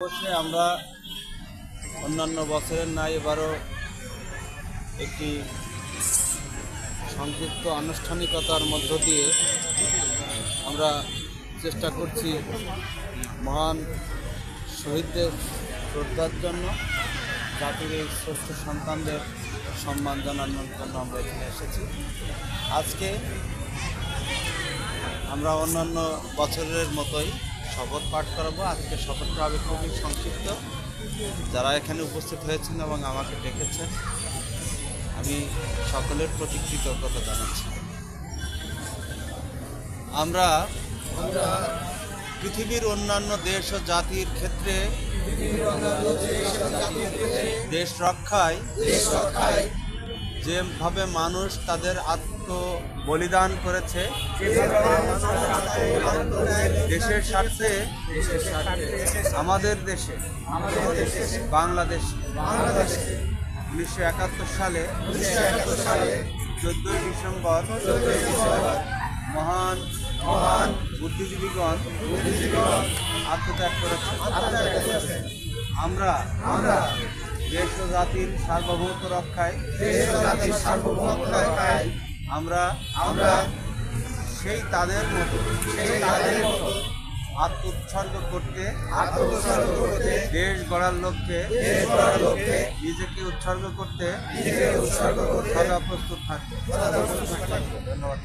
অবশ্যই আমরা অন্যান্য বছরের ন্যায় এবারও একটি সংক্ষিপ্ত আনুষ্ঠানিকতার মধ্য দিয়ে আমরা চেষ্টা করছি মহান শহীদদের শ্রদ্ধার জন্য, জাতির এই শ্রেষ্ঠ সন্তানদের সম্মান জানানোর জন্য আমরা এখানে এসেছি। আজকে আমরা অন্যান্য বছরের মতোই শপথ পাঠ করাবো। আজকে শপথটা হবে খুবই সংক্ষিপ্ত। যারা এখানে উপস্থিত হয়েছেন এবং আমাকে ডেকেছেন, আমি সকলের প্রতি কৃতজ্ঞতা জানাচ্ছি। আমরা পৃথিবীর অন্যান্য দেশ ও জাতির ক্ষেত্রে দেশ রক্ষায় যেভাবে মানুষ তাদের আত্মবলিদান করেছে, দেশের স্বার্থে আমাদের দেশে বাংলাদেশে 1971 সালে 14 ডিসেম্বর মহান বুদ্ধিজীবীগণ আত্মত্যাগ করেছে। আমরা দেশ ও জাতির সার্বভৌমত্ব রক্ষায় আমরা সেই তাদের মতো আত্মোৎসর্গ করতে দেশ গড়ার লক্ষ্যে নিজেকে উৎসর্গ করতে সদা প্রস্তুত থাকবে। ধন্যবাদ।